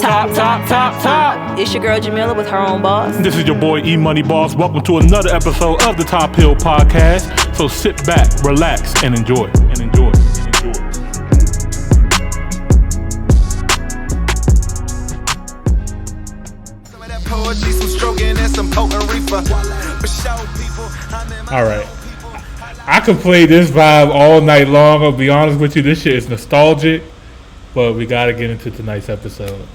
Top. It's your girl Jamila with her own boss. This is your boy E-Money Boss. Welcome to another episode of the Top Hill Podcast. So sit back, relax, and enjoy. All right. I could play this vibe all night long. I'll be honest with you. This shit is nostalgic. But we got to get into tonight's episode.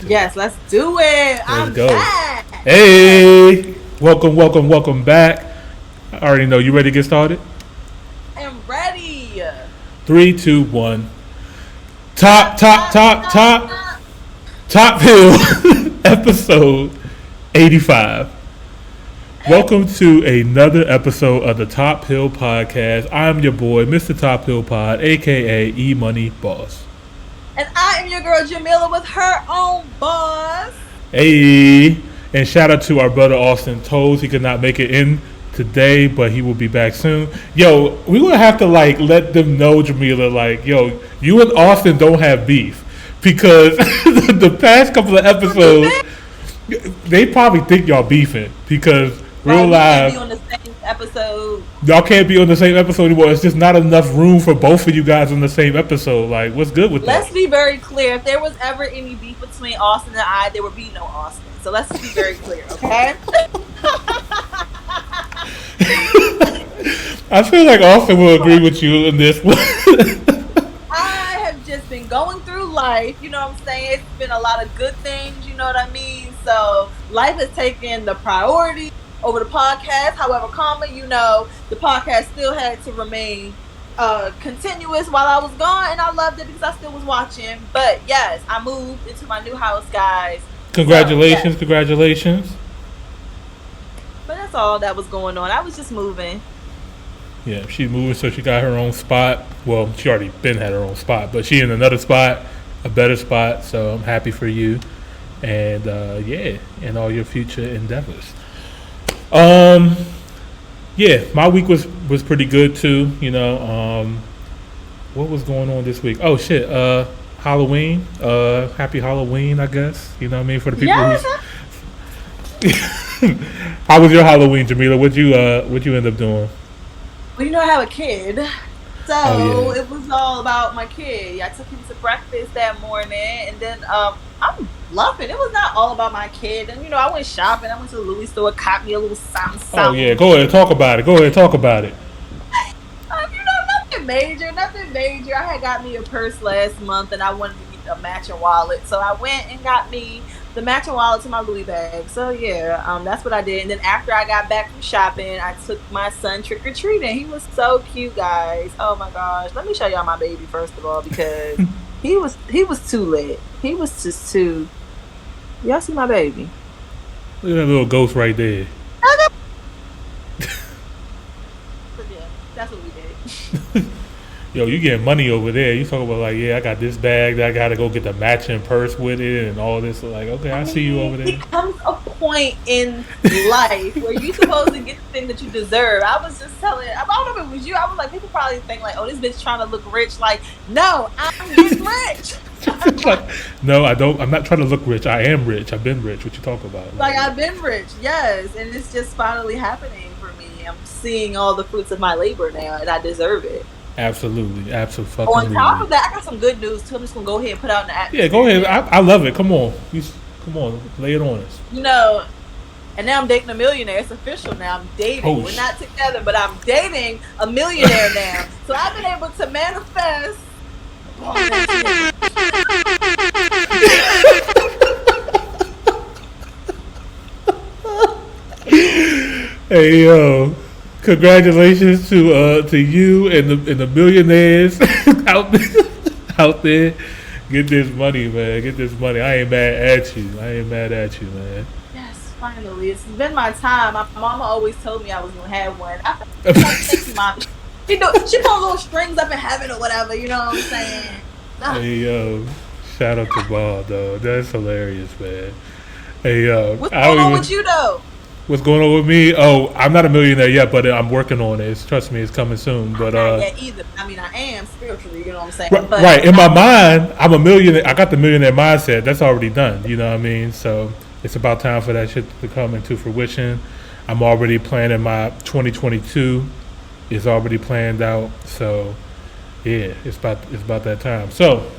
Yes, let's do it. Let's go. Back. Hey. Welcome back. I already know. You ready to get started? I am ready. 3, 2, 1. Top Hill. Episode 85. Welcome to another episode of the Top Hill Podcast. I'm your boy, Mr. Top Hill Pod, a.k.a. E-Money Boss. And I am your girl Jamila with her own boss. Hey, and shout out to our brother Austin Toles. He could not make it in today, but he will be back soon. Yo, we're going to have to let them know, Jamila, you and Austin don't have beef. Because the past couple of episodes, they probably think y'all beefing. Because real live, on the same episode. Y'all can't be on the same episode anymore. It's just not enough room for both of you guys on the same episode. What's good with that? Let's be very clear. If there was ever any beef between Austin and I, there would be no Austin. So let's be very clear, okay? I feel like Austin will agree with you in this one. I have just been going through life, you know what I'm saying? It's been a lot of good things, you know what I mean? So life has taken the priority over the podcast. However, the podcast still had to remain continuous while I was gone, and I loved it because I still was watching. But yes, I moved into my new house, guys. Congratulations, so, yes. Congratulations. But that's all that was going on. I was just moving. Yeah, she's moving, so she got her own spot. Well, she already had her own spot, but she in another spot, a better spot. So I'm happy for you, and and all your future endeavors. My week was pretty good too. What was going on this week? Oh shit, Halloween. Happy Halloween, I guess. You know what I mean, for the people. How was your Halloween, Jamila? What'd you end up doing? Well, I have a kid, so It was all about my kid. I took him to breakfast that morning, and then I'm bluffing. It was not all about my kid. And I went shopping. I went to the Louis store, caught me a little something. Oh yeah, go ahead, talk about it. Nothing major. I had got me a purse last month, and I wanted to get a matching wallet, so I went and got me the matching wallet to my Louis bag. So that's what I did. And then after I got back from shopping, I took my son trick-or-treating. He was so cute, guys. Oh my gosh. Let me show y'all my baby first of all, because he was too lit. He was just too. Y'all see my baby? Look at that little ghost right there. But yeah, that's what we did. Yo, you getting money over there. You talk about I got this bag that I got to go get the matching purse with it and all this. Okay, I see you over there. It comes a point in life where you're supposed to get the thing that you deserve. I was just telling, I don't know if it was you. I was like, people probably think oh, this bitch trying to look rich. No, I'm getting rich. No, I don't. I'm not trying to look rich. I am rich. I've been rich. What you talking about? I've been rich, yes. And it's just finally happening for me. I'm seeing all the fruits of my labor now, and I deserve it. Absolutely. On top of that, I got some good news too. I'm just gonna go ahead and put out in the atmosphere. Yeah, go ahead. I love it. Come on, lay it on us. And now I'm dating a millionaire. It's official now. I'm dating. Oh, We're not together, but I'm dating a millionaire now. So I've been able to manifest. Hey yo. Congratulations to you and the millionaires out there. Get this money, man. Get this money. I ain't mad at you, man. Yes, finally. It's been my time. My mama always told me I was gonna have one. She put little strings up in heaven or whatever. You know what I'm saying? Hey yo, shout out to Bob though. That's hilarious, man. Hey yo, what's going on with you though? What's going on with me? Oh, I'm not a millionaire yet, but I'm working on it. Trust me, it's coming soon. But I'm not yet either. I mean, I am spiritually. You know what I'm saying? right, But right in my mind, I'm a millionaire. I got the millionaire mindset. That's already done. You know what I mean? So it's about time for that shit to come into fruition. I'm already planning my 2022. Is already planned out. So yeah, it's about that time. So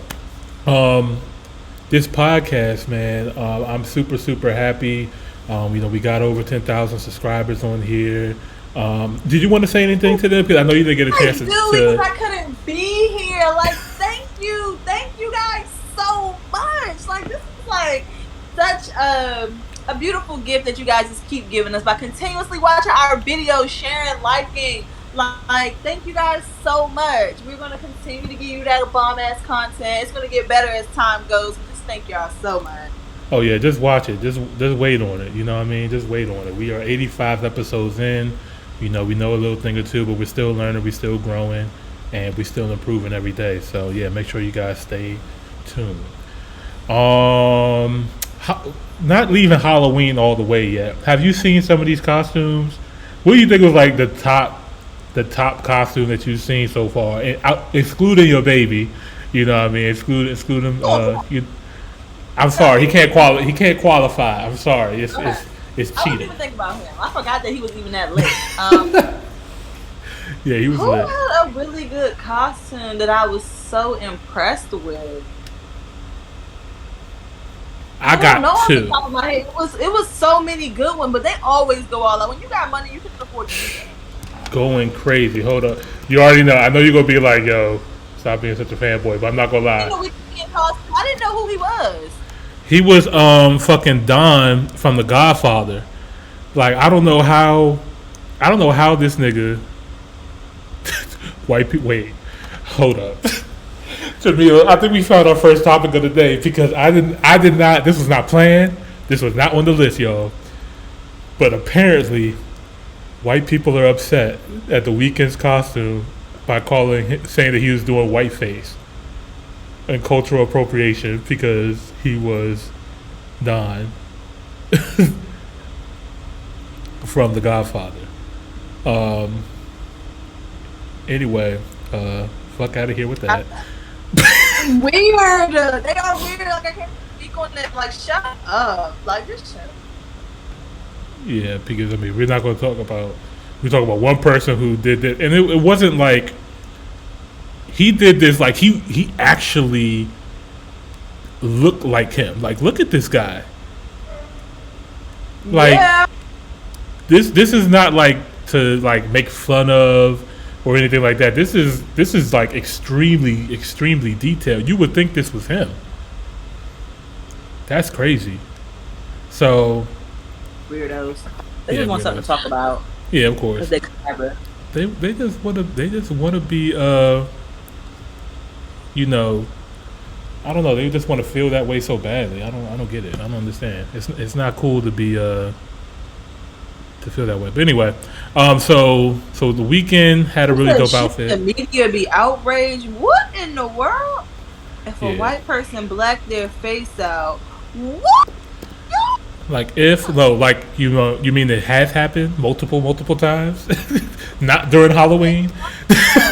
this podcast, man, I'm super super happy. We got over 10,000 subscribers on here. Did you want to say anything to them? Because I know you didn't get a I chance do because to. I couldn't be here. Like, thank you guys so much. Like, this is like such a beautiful gift that you guys just keep giving us by continuously watching our videos, sharing, liking. Like, thank you guys so much. We're gonna continue to give you that bomb ass content. It's gonna get better as time goes. Just thank y'all so much. Oh yeah, just watch it. Just wait on it. You know what I mean? Just wait on it. We are 85 episodes in. We know a little thing or two, but we're still learning. We're still growing, and we're still improving every day. So yeah, make sure you guys stay tuned. Not leaving Halloween all the way yet. Have you seen some of these costumes? What do you think was like the top costume that you've seen so far, and excluding your baby? You know what I mean? Excluding I'm sorry, he can't qualify. I'm sorry, Okay. it's I didn't cheating. even think about him. I forgot that he was even that lit. Yeah, he was Who lit. had a really good costume that I was so impressed with? I I don't know got off the two. top of my head. It was so many good ones, but they always go all out. When you got money, you can afford to do that. Going crazy. Hold up. You already know. I know you're gonna be like, yo, stop being such a fanboy, but I'm not gonna You lie. know, costume. I didn't know who he was. He was fucking Don from The Godfather. Like I don't know how this nigga white people wait, hold up. Jamila, I think we found our first topic of the day because I did not this was not planned. This was not on the list, y'all. But apparently white people are upset at the Weeknd's costume by saying that he was doing whiteface and cultural appropriation because he was Don from The Godfather. Um, anyway, fuck out of here with that. Weird. They are weird. Like, I can't speak on it. Like, shut up. Like, just shut up. Yeah, because I mean, we talk about one person who did it, and it wasn't like he did this. Like he actually looked like him. Like, look at this guy. Like Yeah. this is not like to like make fun of or anything like that. This is like extremely detailed. You would think this was him. That's crazy. So Weirdos. They yeah, just want something to talk about. yeah, of Because course. they clever. They just want to be you know, I don't know, they just want to feel that way so badly. I don't get it. I don't understand. It's not cool to be to feel that way. But anyway, so the Weeknd had a really dope outfit. The media be outraged. What in the world? If a Yeah. white person blacked their face out, what? Like like you mean it has happened multiple times, not during Halloween.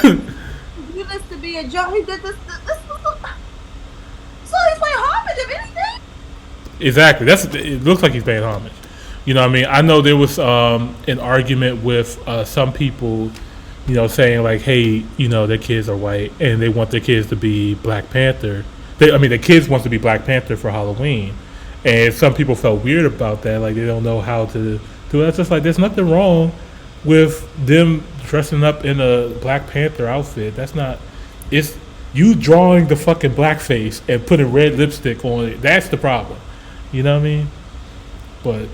You this to be a joke. He did this. So he's playing homage, if anything. Exactly. It looks like he's paying homage. You know what I mean? I know there was an argument with some people, saying like, hey, their kids are white and they want their kids to be Black Panther. The kids want to be Black Panther for Halloween. And some people felt weird about that, like they don't know how to do it. It's just like there's nothing wrong with them dressing up in a Black Panther outfit. That's not. It's you drawing the fucking blackface and putting red lipstick on it. That's the problem. You know what I mean? But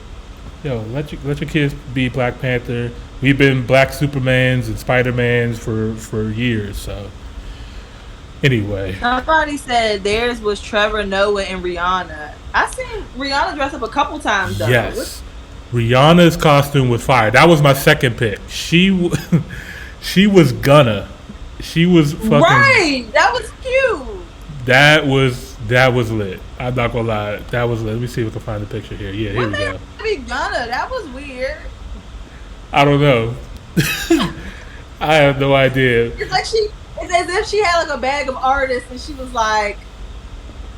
let your kids be Black Panther. We've been Black Supermans and Spider-Mans for years. So anyway, Somebody said theirs was Trevor Noah and Rihanna. I seen Rihanna dress up a couple times though. yes. Rihanna's costume was fire. That was my second pick. She was gonna. She was fucking. Right. That was cute. That was That was lit. I'm not gonna lie. That was lit. Let me see if we can find the picture here. Yeah, here What we go. made me Gunna? That was weird. I don't know. I have no idea. It's like it's as if she had like a bag of artists and she was like,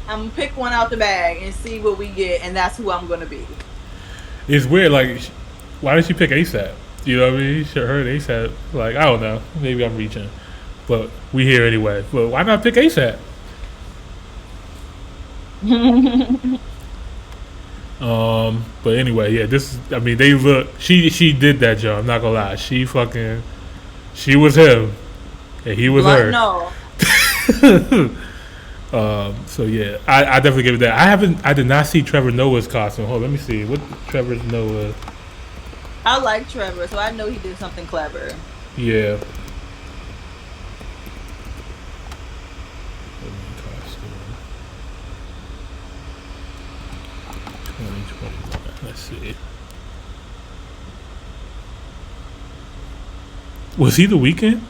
I'm gonna pick one out the bag and see what we get, and that's who I'm gonna be. It's weird. Like, why did she pick ASAP? You know what I mean? She heard ASAP. Like, I don't know. Maybe I'm reaching, but we here anyway. But why not pick ASAP? But anyway, yeah. This is. I mean, they look. She did that job. I'm not gonna lie. She was him, and he was Blunt, her. no. So yeah, I definitely give it that. I did not see Trevor Noah's costume. Hold on, let me see. What Trevor Noah? I like Trevor, so I know he did something clever. Yeah. Let's see. Was he the Weeknd?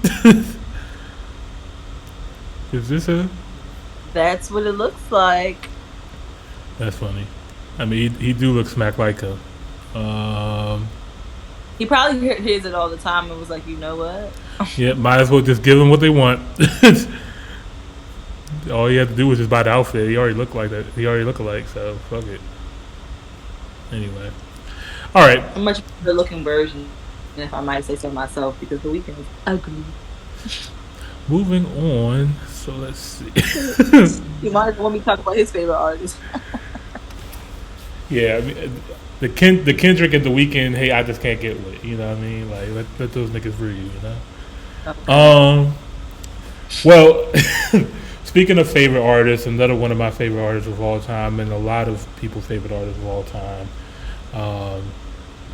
Is this a? That's what it looks like. That's funny. I mean, he do look smack like him. Um, He probably hears it all the time and was like, you know what? yeah, might as well just give them what they want. All you have to do is just buy the outfit. He already looked like that. He already look alike, so fuck it. Anyway. All right. A much better looking version, if I might say so myself, because the Weeknd is ugly. Moving on. So let's see. You might as well me talk about his favorite artist. Yeah, I mean, the Kendrick and the Weeknd. Hey, I just can't get with it. You know what I mean? Like let those niggas breathe. You know. Well, speaking of favorite artists, another one of my favorite artists of all time, and a lot of people's favorite artists of all time,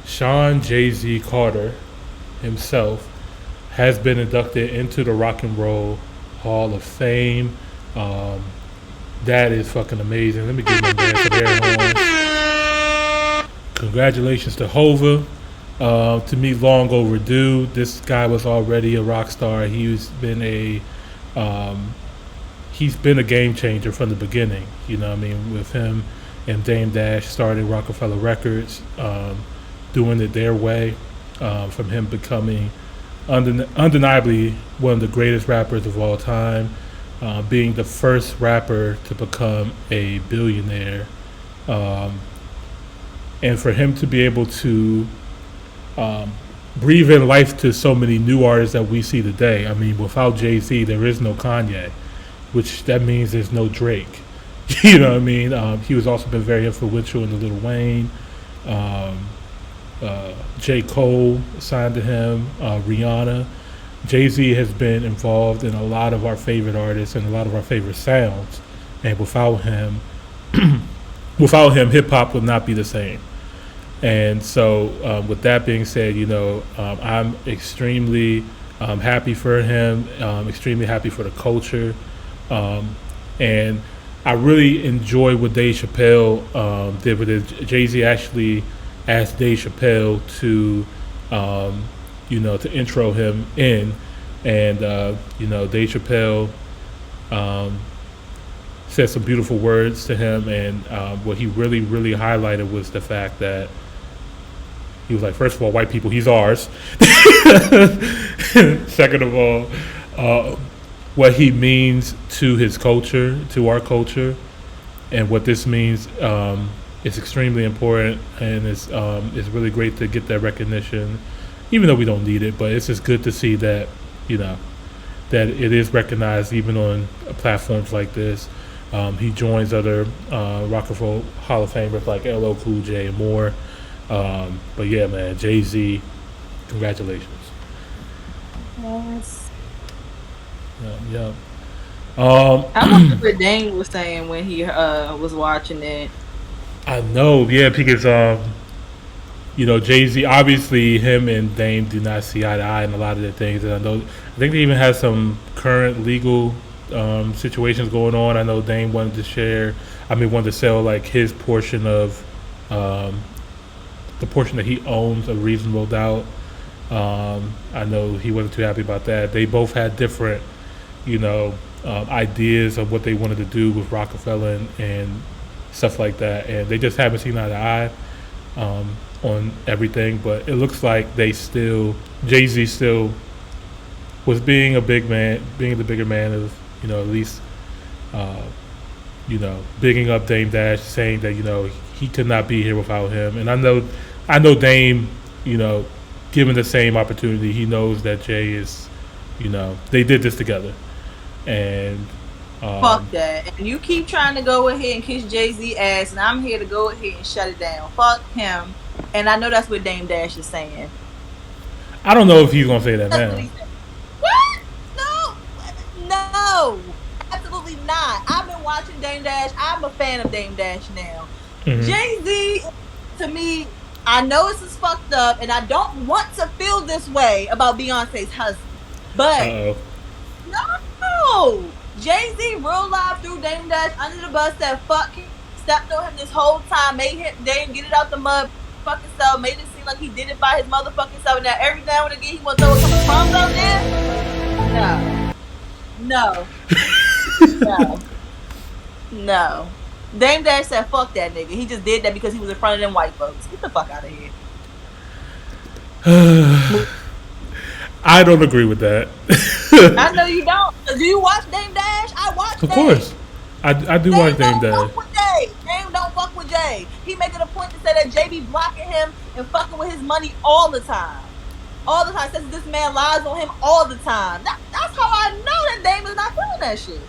Sean Jay-Z Carter himself has been inducted into the Rock and Roll Hall of Fame. That is fucking amazing. Let me give my man some air horns. Congratulations to Hova. To me, long overdue. This guy was already a rock star. He's been a game changer from the beginning. You know what I mean? With him and Dame Dash starting Rockefeller Records, doing it their way, from him becoming undeniably one of the greatest rappers of all time, being the first rapper to become a billionaire, and for him to be able to breathe in life to so many new artists that we see today. I mean, without Jay-Z, there is no Kanye, which that means there's no Drake. You know what I mean? He was also been very influential in the Lil Wayne. J. Cole signed to him, Rihanna. Jay-Z has been involved in a lot of our favorite artists and a lot of our favorite sounds. And without him, hip hop would not be the same. And so, with that being said, you know, I'm extremely happy for him, extremely happy for the culture. And I really enjoy what Dave Chappelle did with it. Jay-Z actually asked Dave Chappelle to, to intro him in. And, Dave Chappelle said some beautiful words to him. And what he really, really highlighted was the fact that he was like, first of all, white people, he's ours. Second of all, what he means to his culture, to our culture, and what this means is extremely important, and it's really great to get that recognition, even though we don't need it. But it's just good to see that, that it is recognized even on platforms like this. He joins other Rock and Roll Hall of Famers like LL Cool J and more. But yeah, man, Jay-Z, congratulations. Yes. Yeah. I wonder what Dane was saying when he was watching it. I know, yeah, because Jay-Z, obviously him and Dame do not see eye to eye in a lot of the things, and I think they even have some current legal situations going on. I know Dame wanted to sell like his portion of the portion that he owns of Reasonable Doubt. I know he wasn't too happy about that. They both had different, ideas of what they wanted to do with Rockefeller and stuff like that, and they just haven't seen eye to eye on everything. But it looks like they still, Jay-Z still was being a big man, being the bigger man of, at least, uh, bigging up Dame Dash, saying that he could not be here without him. And I know Dame, given the same opportunity, he knows that Jay is, they did this together, and Fuck that. And you keep trying to go ahead and kiss Jay-Z ass, and I'm here to go ahead and shut it down. Fuck him. And I know that's what Dame Dash is saying. I don't know if he's gonna say that That's now. what he said. What? No. No. Absolutely not. I've been watching Dame Dash. I'm a fan of Dame Dash now. Mm-hmm. Jay-Z, to me, I know this is fucked up, and I don't want to feel this way about Beyonce's husband. But no. Jay-Z real life threw Dame Dash under the bus, said fuck him, stepped on him this whole time, made him Dame get it out the mud, fucking self, made it seem like he did it by his motherfucking self. Now every now and again he want to throw a couple crumbs out there. No. No. Dame Dash said fuck that nigga. He just did that because he was in front of them white folks. Get the fuck out of here. I don't agree with that. I know you don't. Do you watch Dame Dash? I watch Of Dame. Course. I do watch Dame Dash. Dame don't fuck with Jay. He making a point to say that Jay be blocking him and fucking with his money all the time. All the time. Says this man lies on him all the time. That's how I know that Dame is not feeling that shit.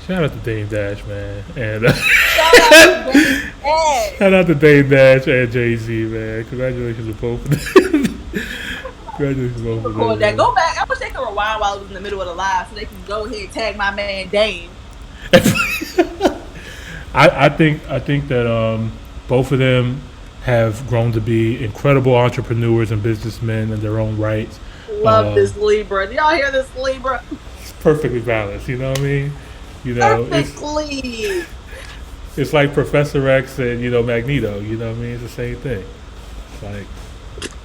Shout out to Dame Dash, man. And Shout out to Dame Dash. shout out to Dame Dash and Jay-Z, man. Congratulations to both of them. Congratulations to both of them. Record that. Go back. I wish they could rewind while it was in the middle of the live so they can go ahead and tag my man Dame. I think that both of them have grown to be incredible entrepreneurs and businessmen in their own rights. Love this Libra. Do y'all hear this Libra? It's perfectly balanced. You know what I mean? Perfectly. It's like Professor X and Magneto. You know what I mean? It's the same thing. It's like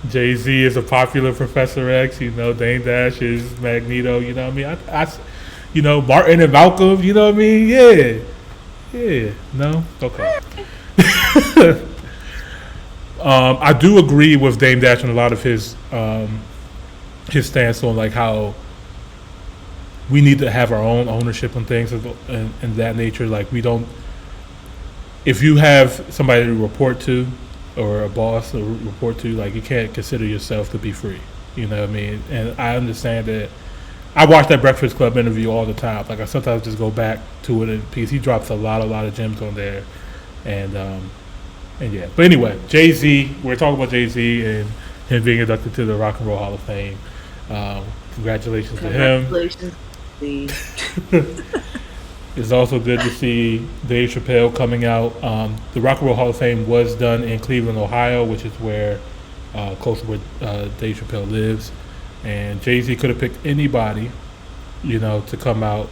Jay-Z is a popular Professor X. Dame Dash is Magneto. You know what I mean? Martin and Malcolm. You know what I mean? Yeah. No. Okay. I do agree with Dame Dash on a lot of his stance on like how we need to have our own ownership on things and that nature. Like we don't. If you have somebody to report to or a boss to report to, like you can't consider yourself to be free. You know what I mean? And I understand that. I watch that Breakfast Club interview all the time. Like I sometimes just go back to it because he drops a lot of gems on there, and yeah. But anyway, Jay-Z. We're talking about Jay-Z and him being inducted to the Rock and Roll Hall of Fame. Congratulations to him. Congratulations. It's also good to see Dave Chappelle coming out. The Rock and Roll Hall of Fame was done in Cleveland, Ohio, which is where close to where Dave Chappelle lives. And Jay-Z could have picked anybody, to come out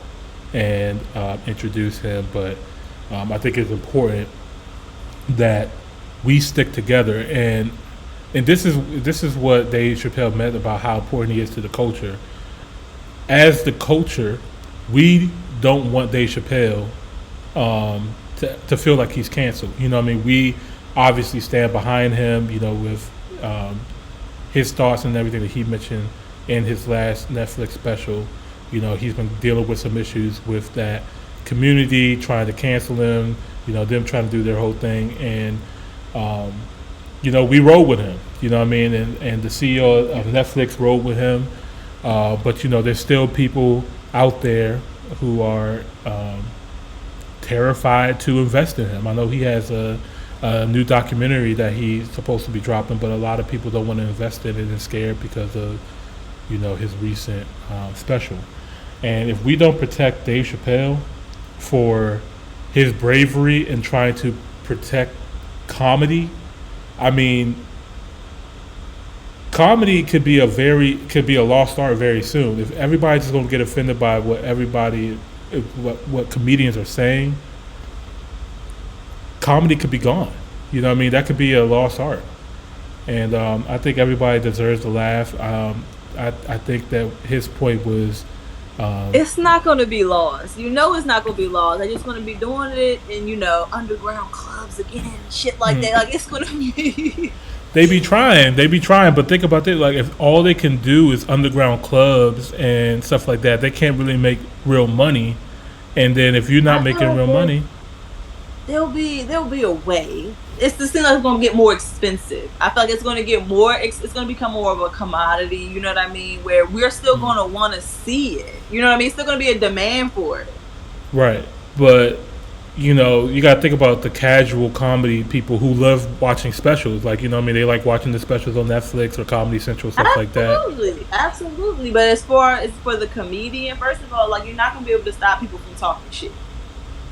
and introduce him. But I think it's important that we stick together. And this is what Dave Chappelle meant about how important he is to the culture. As the culture, we don't want Dave Chappelle to feel like he's canceled. You know what I mean? We obviously stand behind him, with his thoughts and everything that he mentioned in his last Netflix special. He's been dealing with some issues with that community trying to cancel him, them trying to do their whole thing. And, we rode with him, you know what I mean? And the CEO of Netflix rode with him. But, there's still people out there who are terrified to invest in him. I know he has a new documentary that he's supposed to be dropping, but a lot of people don't want to invest in it and scared because of, his recent special. And if we don't protect Dave Chappelle for his bravery in trying to protect comedy, I mean, comedy could be a lost art very soon. If everybody's just going to get offended by what comedians are saying, comedy could be gone. You know what I mean? That could be a lost art. And I think everybody deserves to laugh. I think that his point was, It's not going to be lost. You know, it's not going to be lost. They're just going to be doing it in, underground clubs again, shit like that. Like, it's going to be. They be trying, but think about it. Like, if all they can do is underground clubs and stuff like that, they can't really make real money. And then if you're not I feel making like real money, there'll be a way. It's the thing that's going to get more expensive. I feel like it's going to get more. It's going to become more of a commodity. You know what I mean? Where we're still going to want to see it. You know what I mean? It's still going to be a demand for it. right? But you got to think about the casual comedy people who love watching specials. Like, I mean, they like watching the specials on Netflix or Comedy Central, stuff like that. Absolutely, absolutely. But as for the comedian, first of all, like you're not going to be able to stop people from talking shit.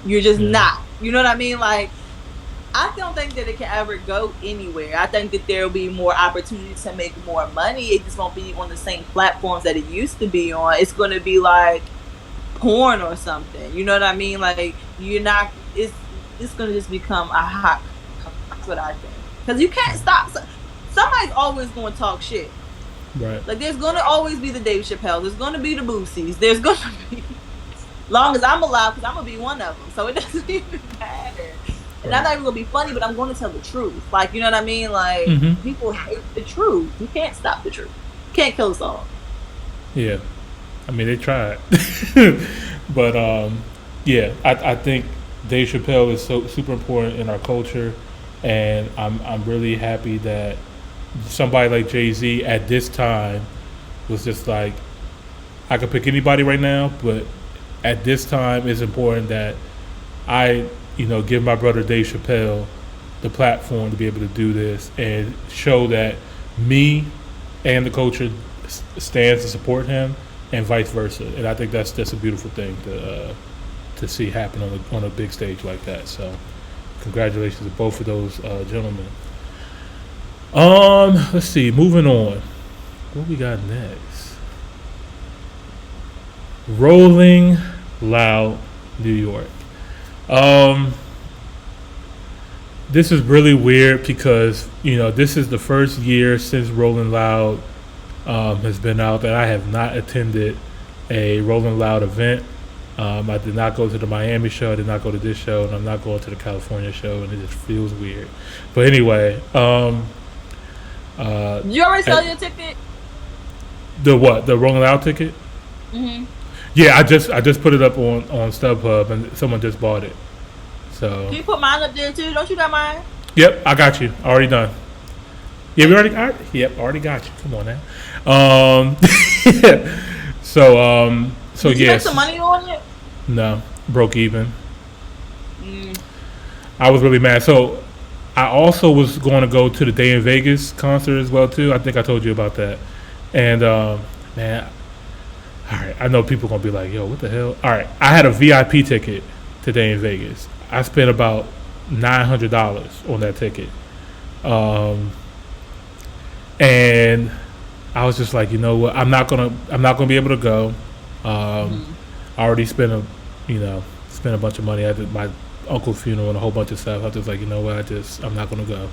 You're just Yeah. not. You know what I mean? Like, I don't think that it can ever go anywhere. I think that there will be more opportunities to make more money. It just won't be on the same platforms that it used to be on. It's going to be like porn or something. You know what I mean? Like, you're not. It's going to just become a hot. That's what I think. Because you can't stop. Somebody's always going to talk shit. Right. Like, there's going to always be the Dave Chappelle. There's going to be the Boosies. There's going to be. Long as I'm alive, because I'm going to be one of them. So it doesn't even matter. And I'm not even going to be funny, but I'm going to tell the truth. Like, you know what I mean? Like, people hate the truth. You can't stop the truth. You can't kill us all. Yeah. I mean, they tried. But, yeah, I think Dave Chappelle is so super important in our culture. And I'm really happy that somebody like Jay-Z at this time was just like, I could pick anybody right now, but at this time it's important that I give my brother Dave Chappelle the platform to be able to do this and show that me and the culture stands to support him and vice versa. And I think that's just a beautiful thing to see happen on a big stage like that. So congratulations to both of those gentlemen. Let's see. Moving on. What we got next? Rolling Loud, New York. This is really weird because this is the first year since Rolling Loud has been out that I have not attended a Rolling Loud event. I did not go to the Miami show. I did not go to this show, and I'm not going to the California show, and it just feels weird. But anyway, you already sell your ticket? the what? The Rolling Loud ticket? Mm-hmm. Yeah, I just put it up on StubHub, and someone just bought it. So. Can you put mine up there too? Don't you got mine? Yep, I got you. Already done. Yeah, we already got. Yep, already got you. Come on now. So Did you make yes. some money on it? No, broke even. Mm. I was really mad. So I also was going to go to the Day in Vegas concert as well too. I think I told you about that. And man, all right, I know people are gonna be like, "Yo, what the hell?" All right, I had a VIP ticket to Day in Vegas. I spent about $900 on that ticket, and I was just like, you know what? I'm not gonna be able to go. I already spent a bunch of money. I did my uncle's funeral and a whole bunch of stuff. I was just like, you know what? I'm not gonna go.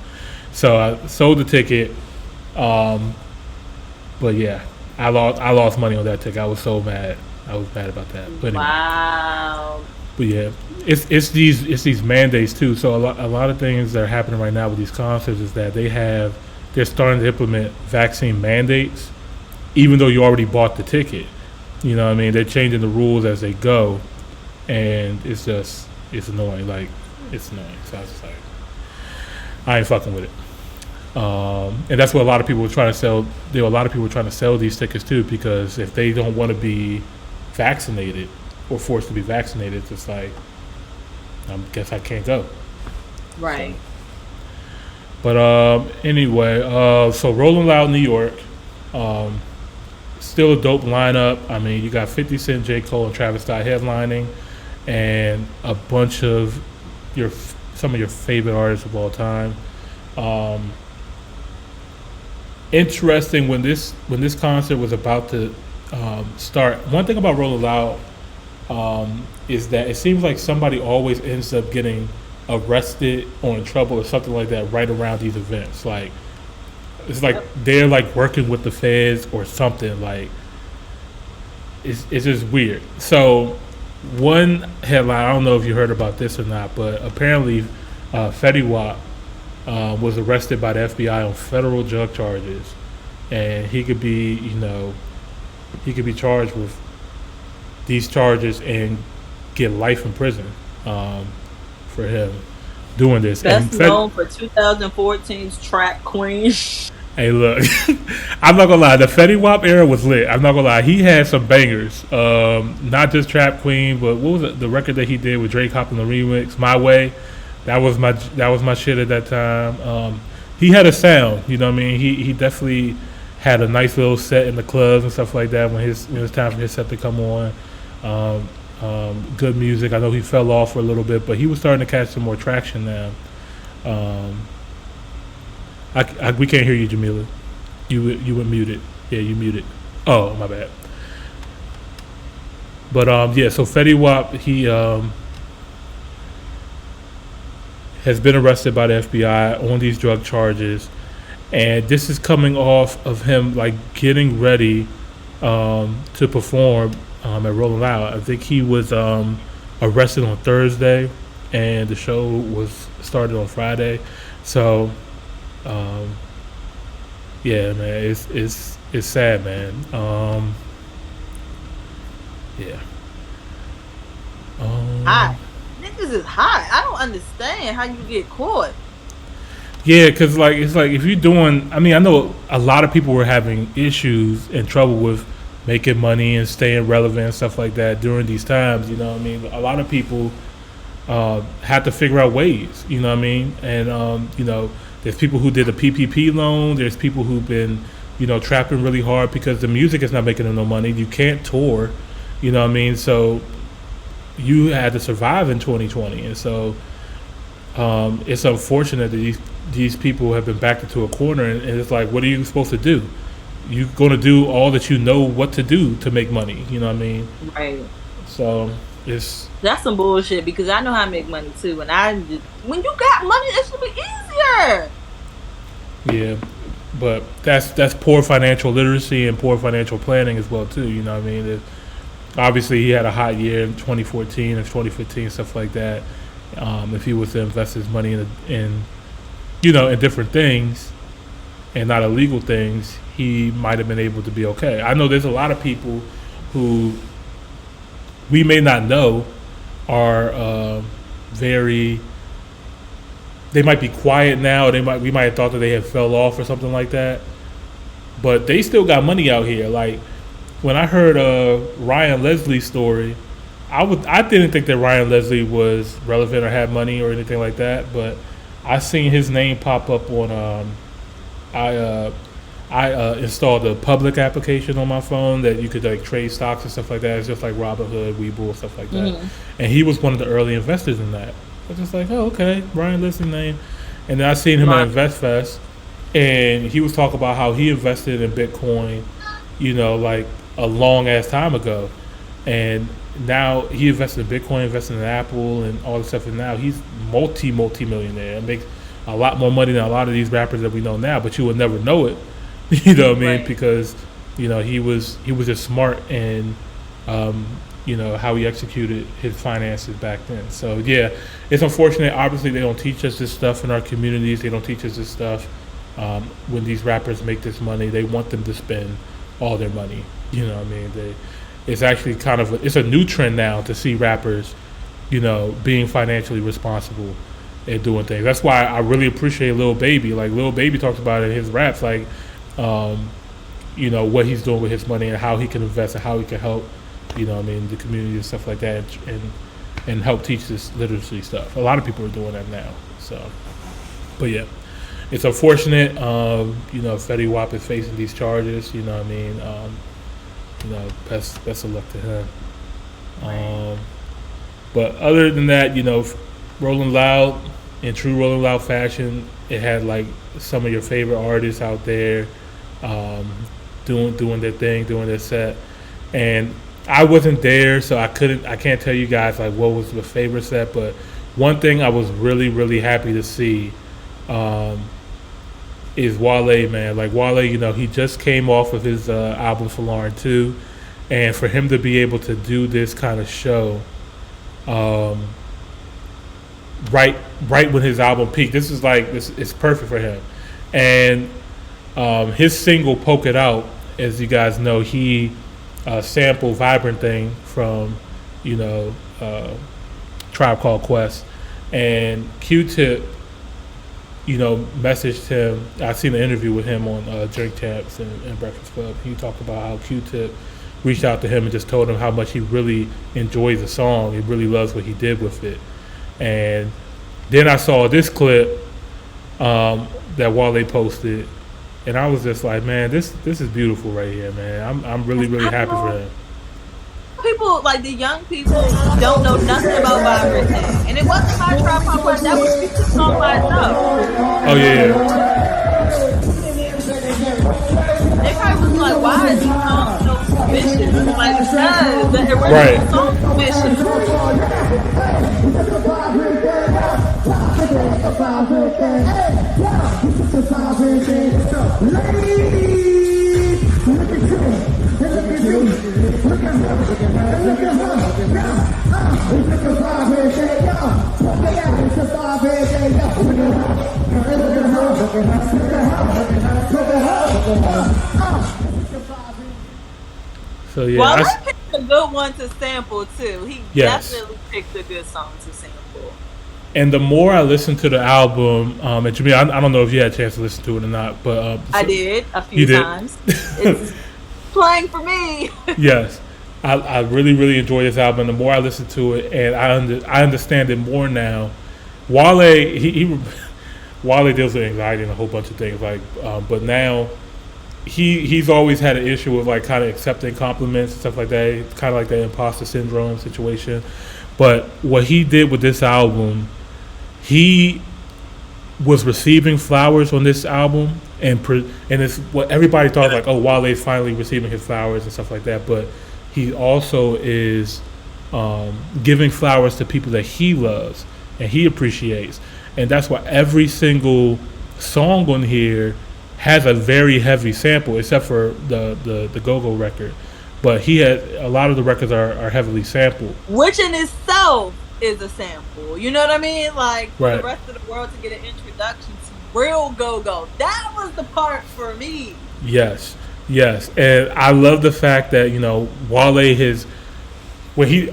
So I sold the ticket. But yeah, I lost money on that ticket. I was so mad. I was mad about that. But anyway. Wow. But yeah, it's these mandates too. So a lot of things that are happening right now with these concerts is that they're starting to implement vaccine mandates, even though you already bought the ticket. You know what I mean? They're changing the rules as they go, and it's annoying. Like, it's annoying. So I was just like, I ain't fucking with it. And that's what a lot of people were trying to sell. There were a lot of people trying to sell these tickets too, because if they don't want to be vaccinated or forced to be vaccinated, it's like, I guess I can't go. Right. But anyway, so Rolling Loud, New York, still a dope lineup. I mean, you got 50 Cent, J. Cole, and Travis Scott headlining, and a bunch of some of your favorite artists of all time. Interesting when this concert was about to start. One thing about Rolling Loud is that it seems like somebody always ends up getting arrested or in trouble or something like that right around these events. Like, it's like they're like working with the feds or something. Like, it's just weird. So one headline, I don't know if you heard about this or not, but apparently Fetty Wap was arrested by the FBI on federal drug charges, and he could be, he could be charged with these charges and get life in prison for him doing this. And Best known for 2014's Track Queen. hey, look, I'm not gonna lie. The Fetty Wap era was lit. I'm not gonna lie. He had some bangers. Not just Trap Queen, but what was it? The record that he did with Drake hopping the remix, My Way. That was my shit at that time. He had a sound. You know what I mean? He definitely had a nice little set in the clubs and stuff like that when it was time for his set to come on. Good music. I know he fell off for a little bit, but he was starting to catch some more traction now. Um, we can't hear you, Jamila. You were muted. Yeah, you muted. Oh, my bad. But yeah. So Fetty Wap, he has been arrested by the FBI on these drug charges, and this is coming off of him like getting ready to perform at Rolling Loud. I think he was arrested on Thursday, and the show was started on Friday. So, yeah, man, it's sad, man. Yeah. Hot. Niggas is hot. I don't understand how you get caught. Yeah, because like it's like if you're doing, I mean, I know a lot of people were having issues and trouble with making money and staying relevant and stuff like that during these times. You know what I mean? A lot of people had to figure out ways. You know what I mean? And there's people who did a PPP loan. There's people who've been trapping really hard because the music is not making them no money. You can't tour. You know what I mean? So you had to survive in 2020, and so it's unfortunate that these people have been backed into a corner, and it's like, what are you supposed to do? You're going to do all that you know what to do to make money. You know what I mean? Right. So it's That's some bullshit because I know how to make money too. And when you got money, it should be easier. yeah, but that's poor financial literacy and poor financial planning as well too. You know what I mean? Obviously, he had a hot year in 2014 and 2015, stuff like that. If he was to invest his money in different things and not illegal things, he might have been able to be okay. I know there's a lot of people who we may not know are very. They might be quiet now. We might have thought that they had fell off or something like that, but they still got money out here. Like when I heard Ryan Leslie's story, I didn't think that Ryan Leslie was relevant or had money or anything like that, but I seen his name pop up on. I installed a public application on my phone that you could like trade stocks and stuff like that. It's just like Robinhood, Webull, stuff like that. Mm-hmm. And he was one of the early investors in that. I was just like, oh, okay, Ryan Leslie's name. And then I seen him at InvestFest, and he was talking about how he invested in Bitcoin, like a long ass time ago, and now he invested in Bitcoin, invested in Apple, and all this stuff. And now he's multi-millionaire and makes a lot more money than a lot of these rappers that we know now. But you would never know it, you know what I mean? Right. Because he was just smart and how he executed his finances back then. So yeah, it's unfortunate. Obviously, they don't teach us this stuff in our communities. They don't teach us this stuff. When these rappers make this money, they want them to spend all their money. You know what I mean? It's actually kind of it's a new trend now to see rappers, being financially responsible and doing things. That's why I really appreciate Lil Baby. Like Lil Baby talks about it in his raps, like what he's doing with his money and how he can invest and how he can help, the community and stuff like that, and help teach this literacy stuff. A lot of people are doing that now. So, but yeah, it's unfortunate. Fetty Wap is facing these charges. You know what I mean? Best of luck to him. But other than that, Rolling Loud, in true Rolling Loud fashion, it had like some of your favorite artists out there doing their thing, doing their set. And I wasn't there, so I can't tell you guys like what was the favorite set. But one thing I was really, really happy to see is Wale, man. Like Wale, he just came off of his album for Lauren 2, and for him to be able to do this kind of show, um, right when his album peaked, this is like this. It's perfect for him, and his single "Poke It Out," as you guys know, he sampled "Vibrant Thing" from, you know, Tribe Called Quest, and Q-Tip, you know, messaged him. I seen an interview with him on Drink Champs and Breakfast Club. He talked about how Q-Tip reached out to him and just told him how much he really enjoys the song. He really loves what he did with it. And then I saw this clip that Wale posted, and I was just like, man, this is beautiful right here, man. I'm really happy for him. People, like the young people, don't know nothing about Vibrant Thing. And it wasn't my Tribe Called Quest. That was Future's song by itself. Oh, yeah. They probably was like, why is he song so vicious? Like, because the original Right. song was vicious. So yeah, Well, I picked a good one to sample too. He Yes. definitely picked a good song to sample. and the more I listen to the album, and Jamila, I don't know if you had a chance to listen to it or not, but I did a You few did? times. It's playing for me. yes, I really enjoy this album. The more I listen to it, and I understand it more now. Wale he Wale deals with anxiety and a whole bunch of things, like, but now he's always had an issue with like kind of accepting compliments and stuff like that. It's kind of like the imposter syndrome situation. But what he did with this album, he was receiving flowers on this album, and it's what everybody thought, like, oh, Wale's finally receiving his flowers and stuff like that. But he also is giving flowers to people that he loves and he appreciates, and that's why every single song on here has a very heavy sample, except for the Go-Go record. But he had a lot of the records are heavily sampled, Which in itself is a sample. You know what I mean? Like, for Right. the rest of the world to get an introduction to real go-go. That was the part for me. Yes, and I love the fact that, you know, Wale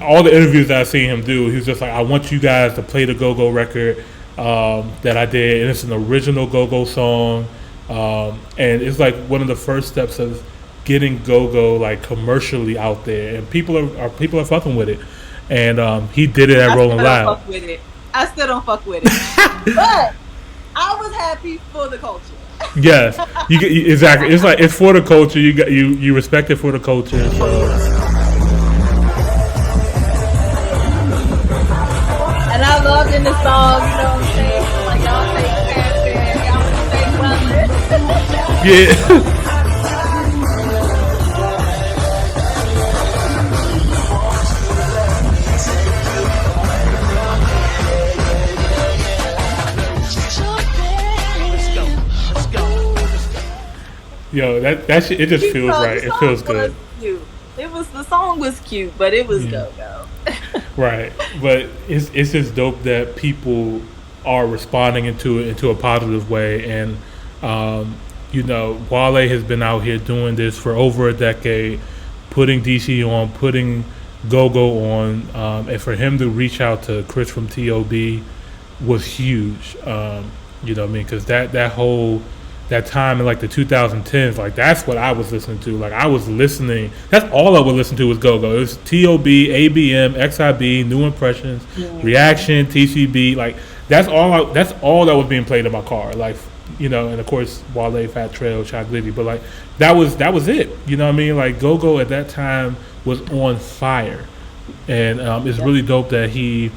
all the interviews that I've seen him do, he was just like, I want you guys to play the Go-Go record that I did, and it's an original Go-Go song, and it's like one of the first steps of getting Go-Go like commercially out there, and people are fucking with it, and he did it at Rolling Loud. Fuck with it. I still don't fuck with it. But I was happy for the culture. Yes, exactly. It's like it's for the culture. You respect it for the culture. So. And I loved in the song, you know what I'm saying? Like, y'all say Catherine, y'all want to say Brother. Yeah. Yo, that shit, it just feels right. It feels good. Cute. The song was cute, but it was go-go. Right, but it's just dope that people are responding into a positive way, and you know, Wale has been out here doing this for over a decade, putting DC on, putting Go-Go on, and for him to reach out to Chris from T.O.B. was huge. You know what I mean? Because that time in like the 2010s, like that's what I was listening to. Like I was listening. That's all I would listen to was Go-Go. It was T.O.B., ABM, XIB, New Impressions, Reaction, TCB. Like that's all that was being played in my car. Like, you know, and of course Wale, Fat Trail, Shot Glizzy. But like that was it. You know what I mean? Like Go-Go at that time was on fire, and it's really dope that he,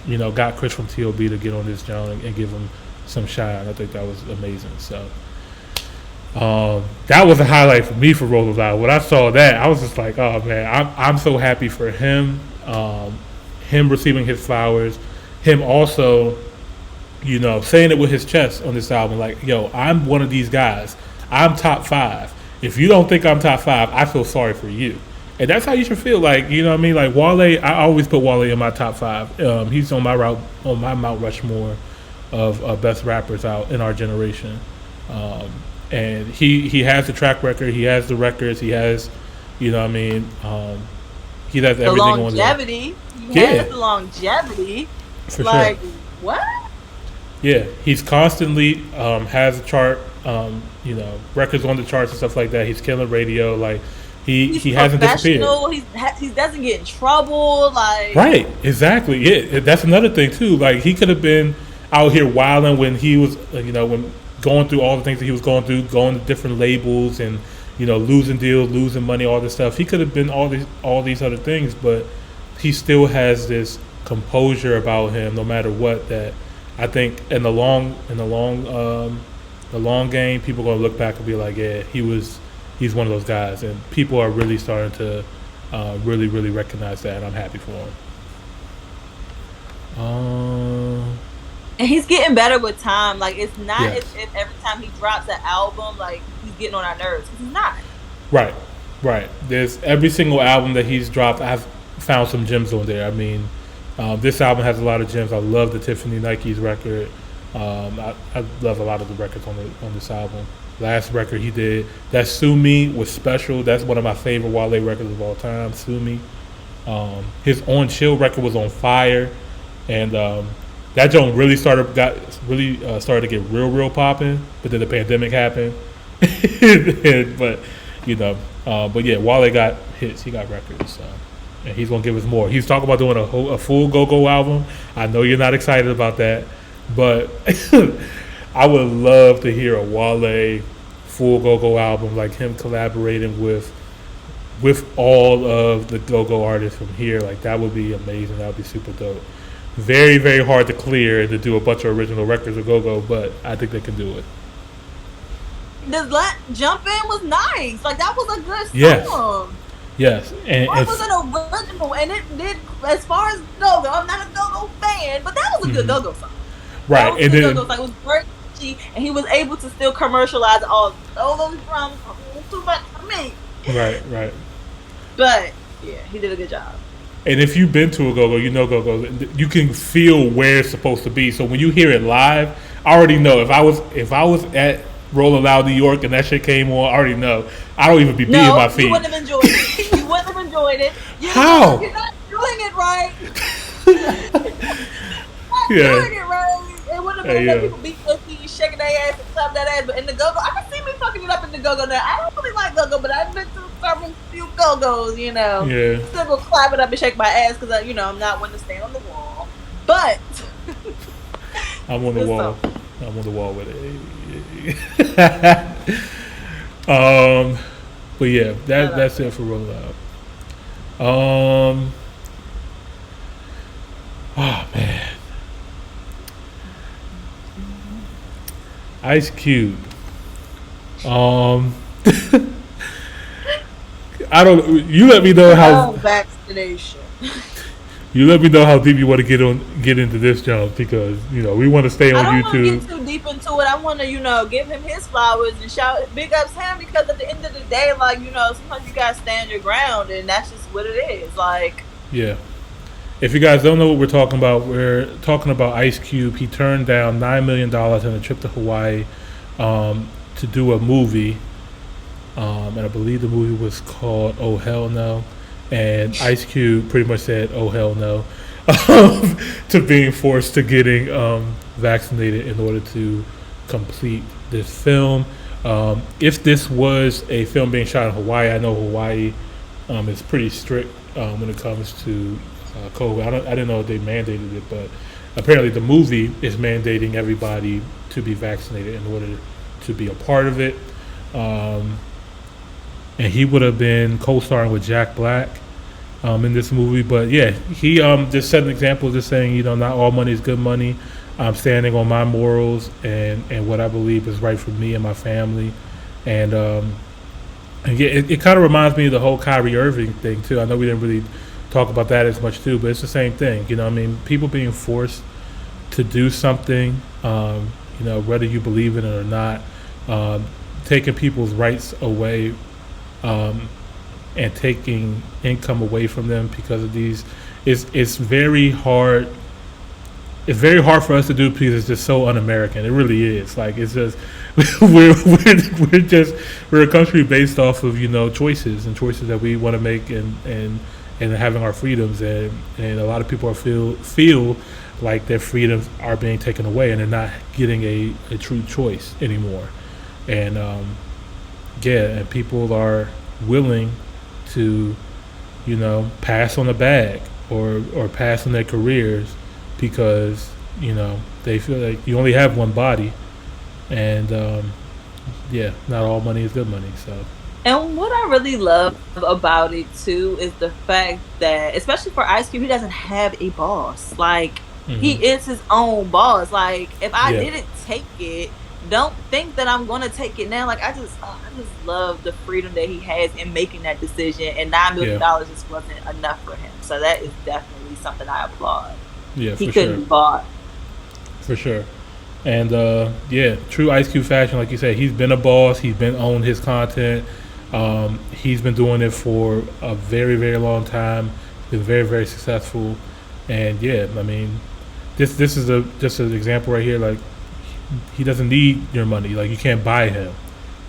you know, got Chris from T.O.B. to get on this joint and give him some shine. I think that was amazing. So. That was a highlight for me for Rolling Loud. When I saw that, I was just like, "Oh man, I'm so happy for him. Him receiving his flowers, him also, you know, saying it with his chest on this album. Like, yo, I'm one of these guys. I'm top 5. If you don't think I'm top 5, I feel sorry for you." And that's how you should feel. Like, you know what I mean? Like Wale, I always put Wale in my top five. He's on my Mount Rushmore of best rappers out in our generation. Um, and he has the track record. He has the records. He has, you know what I mean? He has The everything on there. longevity. He Yeah, has the longevity. for sure. Like what? Yeah, he's constantly has a chart, you know, records on the charts and stuff like that. He's killing radio. Like He's he hasn't disappeared. professional. He doesn't get in trouble. Like Right, exactly. Yeah, that's another thing too. Like he could have been out here wilding when he was, you know, when going through all the things that he was going through, going to different labels and you know losing deals, losing money, all this stuff. He could have been all these other things, but he still has this composure about him, no matter what. That I think in the long game, people are gonna look back and be like, yeah, he's one of those guys, and people are really starting to really recognize that, and I'm happy for him. and he's getting better with time. Like it's not as Yes. if every time he drops an album, like he's getting on our nerves. 'Cause he's not. Right, right. There's every single album that he's dropped. I've found some gems on there. I mean, this album has a lot of gems. I love the Tiffany Nike's record. I love a lot of the records on this album. Last record he did, that Sue Me was special. That's one of my favorite Wale records of all time. Sue Me. His On Chill record was on fire, and that joint really started to get real popping. But then the pandemic happened. But you know, but yeah, Wale got hits. He got records. And he's gonna give us more. He's talking about doing a full go-go album. I know you're not excited about that, but I would love to hear a Wale full go-go album, like him collaborating with all of the go-go artists from here. Like that would be amazing. That would be super dope. Very hard to clear and to do a bunch of original records of go-go, but I think they can do it. The jump in was nice. Like that was a good Yes, song. yes, and It was an original, and it did. As far as go-go, I'm not a go-go fan, but that was a good mhm. go-go song. That Right, was a and good then go-go song. It was very catchy, and he was able to still commercialize all those drums. Too much for me, right. but yeah, he did a good job. And if you've been to a go-go, you know go-go. You can feel where it's supposed to be. So when you hear it live, I already know. If I was at Rolling Loud New York and that shit came on, I already know. I don't even be beating No, my you feet. wouldn't have enjoyed it. You wouldn't have enjoyed it. How? You're not doing it right. Not Yeah, doing it right. It wouldn't have been enough yeah, people beat their feet, shaking their ass, and slapping that ass. But in the go-go, I can see me fucking it up in the go-go now. I don't really like go-go, but I've been to several few go-go's, you know. yeah. Still go clap it up and shake my ass because, you know, I'm not one to stand on the wall. But I'm on the good wall. song. I'm on the wall with it. But yeah, I like that's it it. for Rolling Loud. Um, oh man, Ice Cube. Um, I don't. You let me know No how. vaccination. You let me know how deep you want to get into this, John, because you know we want to stay I on don't want to YouTube. get too deep into it. I want to, give him his flowers and shout big ups him because at the end of the day, like, sometimes you gotta stand your ground and that's just what it is. Like, Yeah. If you guys don't know what we're talking about Ice Cube. He turned down $9 million on a trip to Hawaii to do a movie, and I believe the movie was called Oh Hell No. And Ice Cube pretty much said Oh Hell No to being forced to getting vaccinated in order to complete this film. If this was a film being shot in Hawaii, I know Hawaii is pretty strict when it comes to COVID. I didn't know if they mandated it, but apparently the movie is mandating everybody to be vaccinated in order to be a part of it. And he would have been co-starring with Jack Black in this movie. But yeah, he just set an example, just saying, not all money is good money. I'm standing on my morals and what I believe is right for me and my family. And yeah, it kind of reminds me of the whole Kyrie Irving thing too. I know we didn't really talk about that as much too, but it's the same thing. I mean, people being forced to do something, whether you believe in it or not, taking people's rights away and taking income away from them because of these. It's very hard. It's very hard for us to do because it's just so un-American. It really is. Like it's just we're a country based off of choices and choices that we want to make and having our freedoms and a lot of people feel like their freedoms are being taken away and they're not getting a true choice anymore. And and people are willing to pass on the bag or pass on their careers because they feel like you only have one body, and not all money is good money. So, and what I really love about it too is the fact that, especially for Ice Cube, he doesn't have a boss. Like he is his own boss. Like if I didn't take it, don't think that I'm gonna take it now. Like I just love the freedom that he has in making that decision, and $9 million just wasn't enough for him. So that is definitely something I applaud. Yeah, he couldn't bought. For sure. And true Ice Cube fashion, like you said, he's been a boss. He's been owned his content. He's been doing it for a very, very long time. Been very, very successful. And I mean, this is just an example right here. Like he doesn't need your money. Like you can't buy him.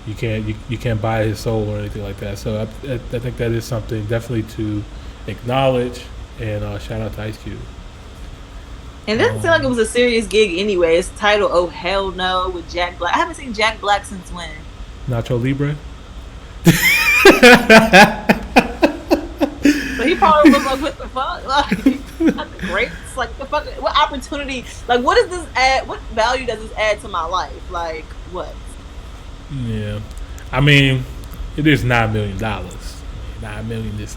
You can't buy his soul or anything like that. So I think that is something definitely to acknowledge. And shout out to Ice Cube. And it doesn't seem like it was a serious gig anyway. It's titled "Oh Hell No" with Jack Black. I haven't seen Jack Black since when? Nacho Libre. But he probably was like, "What the fuck? Like, that's great. It's like the fuck. What opportunity? Like, what does this add? What value does this add to my life? Like, what?" Yeah, I mean, it is $9 million. $9 million is.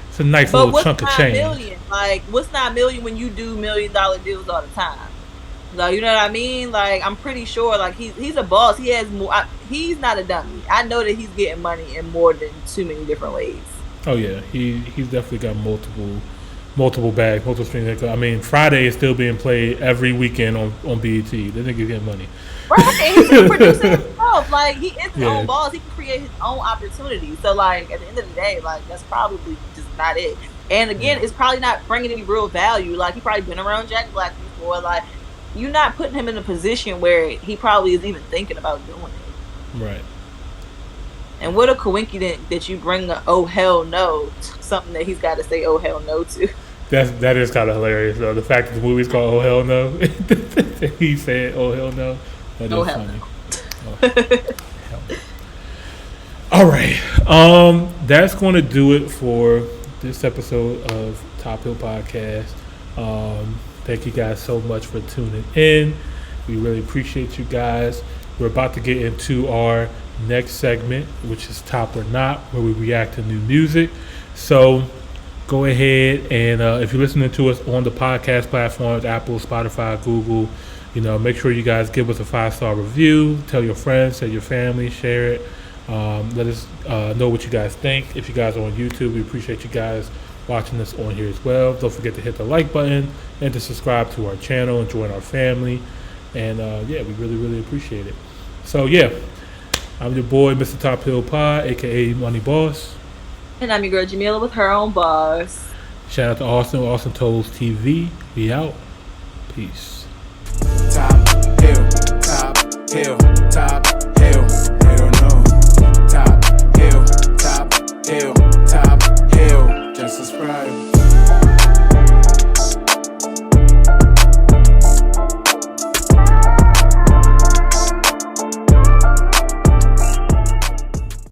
It's a nice little chunk of change. Million? Like, what's $9 million when you do $1 million deals all the time? Like, you know what I mean? Like, I'm pretty sure, like, he's a boss. He has more. He's not a dummy. I know that he's getting money in more than too many different ways. Oh yeah, he's definitely got multiple bags, multiple streams. I mean, Friday is still being played every weekend on BET. That nigga's getting money. Right, and he's producing himself. Like he is his own boss. He can create his own opportunities. So like at the end of the day, like that's probably just not it. And again, it's probably not bringing any real value. Like he probably been around Jack Black before. Like you're not putting him in a position where he probably is even thinking about doing it. Right. And what a coincidence that you bring a "oh hell no" something that he's got to say "oh hell no" to. That is kind of hilarious though. The fact that the movie's called "Oh Hell No," he said "Oh Hell No." That is funny. Hell no. All right, that's going to do it for this episode of Top Hill Podcast. Thank you guys so much for tuning in. We really appreciate you guys. We're about to get into our next segment, which is Top or Not, where we react to new music. So go ahead and if you're listening to us on the podcast platforms, Apple, Spotify, Google, make sure you guys give us a 5-star review. Tell your friends, tell your family, share it. Let us know what you guys think. If you guys are on YouTube, we appreciate you guys watching us on here as well. Don't forget to hit the like button and to subscribe to our channel and join our family. And we really, really appreciate it. So I'm your boy, Mr. Top Hill Pod, aka Money Boss. And I'm your girl Jamila with her own boss. Shout out to Austin Toles TV. We out. Peace. Top Hill, Top Hill, Top